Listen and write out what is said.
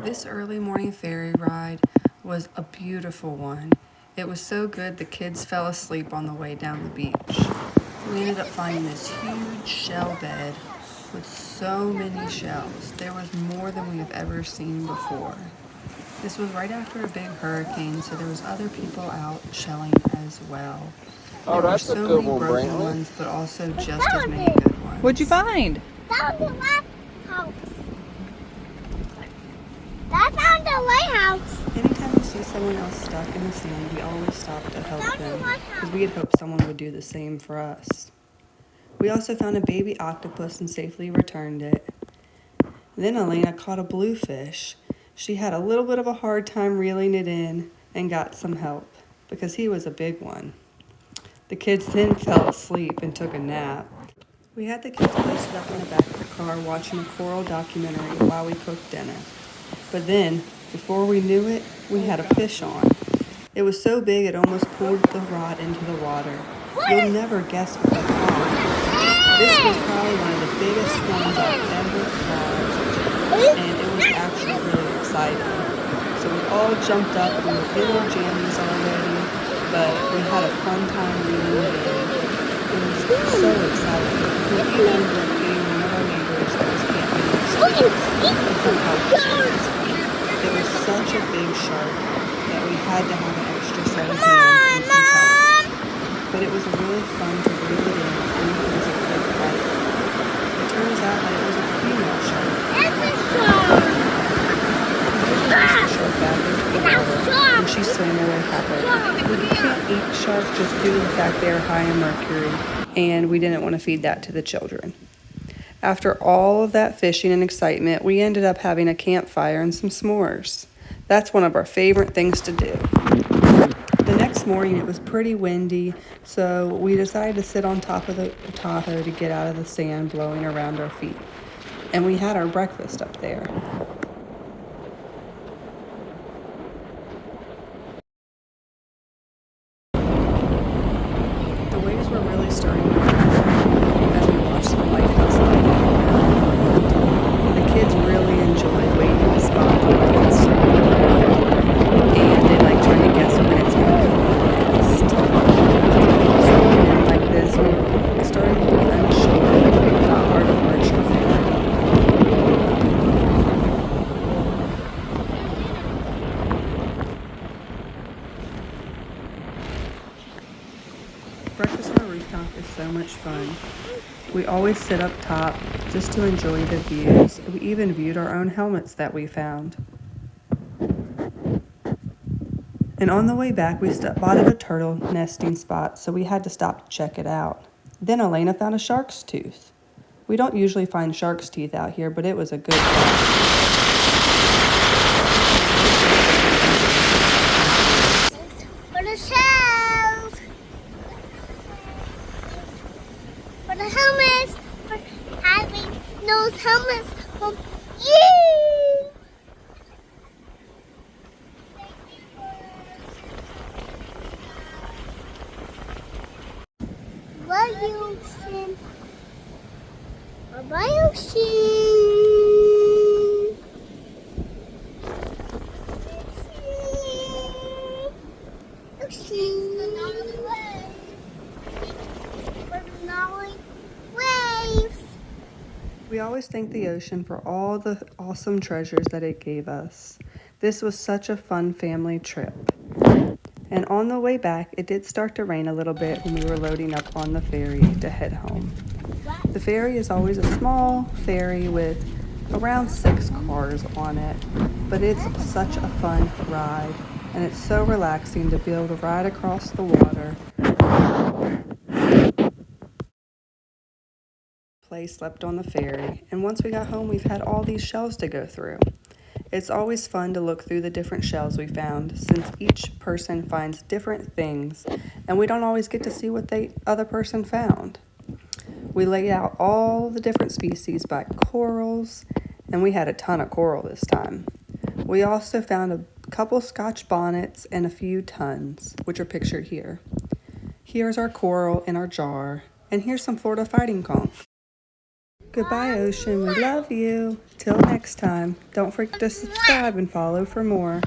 This early morning ferry ride was a beautiful one. It was so good the kids fell asleep on the way down the beach. We ended up finding this huge shell bed with so many shells. There was more than we have ever seen before. This was right after a big hurricane, so there was other people out shelling as well. Oh, There were that's a so good many one, broken Brantley. ones, but also just as many good ones. What'd you find? Found the lighthouse. I found the lighthouse. Anytime we see someone else stuck in the sand, we always stop to help them because we had hoped someone would do the same for us. We also found a baby octopus and safely returned it. Then Elena caught a bluefish. She had a little bit of a hard time reeling it in and got some help because he was a big one. The kids then fell asleep and took a nap. We had the kids posted up in the back of the car watching a coral documentary while we cooked dinner. But then, before we knew it, we had a fish on. It was so big it almost pulled the rod into the water. You'll never guess what we caught. This was probably one of the biggest ones I've ever caught, and it was actually really exciting. So we all jumped up, we were in our jammies already, but we had a fun time reeling it in. It was so exciting. We even ended up getting one of our neighbors that was camping next to us to come help us. It was such a big shark that we had to have an extra set of hands and some help. But it was really fun to reel it in and it was a good fight. It turns out that it was a female shark. That's a shark. The shark back into the water and she swam away happily. We can't eat sharks just due to the fact they are high in mercury, and we didn't want to feed that to the children. After all of that fishing and excitement, we ended up having a campfire and some s'mores. That's one of our favorite things to do. The next morning it was pretty windy, so we decided to sit on top of the Tahoe to get out of the sand blowing around our feet. And we had our breakfast up there. The waves were really starting to roll as we watched the lighthouse light come around. The kids really enjoy waiting to spot the light and circle around, and they like trying to guess when it's going to come on next. With the waves rolling in like this, we were starting to be unsure about our departure ferry. Breakfast on a rooftop is so much fun. We always sit up top just to enjoy the views. We even viewed our own helmets that we found. And on the way back, we spotted a turtle nesting spot, so we had to stop to check it out. Then Elena found a shark's tooth. We don't usually find shark's teeth out here, but it was a good find. For the shells. For the helmets. For having those helmets from you. Bye, ocean. Bye, ocean. We always thank the ocean for all the awesome treasures that it gave us. This was such a fun family trip. And on the way back, it did start to rain a little bit when we were loading up on the ferry to head home. The ferry is always a small ferry with around 6 cars on it, but it's such a fun ride, and it's so relaxing to be able to ride across the water. Slept on the ferry, and once we got home, we've had all these shells to go through. It's always fun to look through the different shells we found, since each person finds different things, and we don't always get to see what the other person found. We laid out all the different species by corals, and we had a ton of coral this time. We also found a couple Scotch bonnets and a few tons, which are pictured here. Here's our coral in our jar, and here's some Florida fighting conch. Goodbye, ocean. We love you. Till next time. Don't forget to subscribe and follow for more.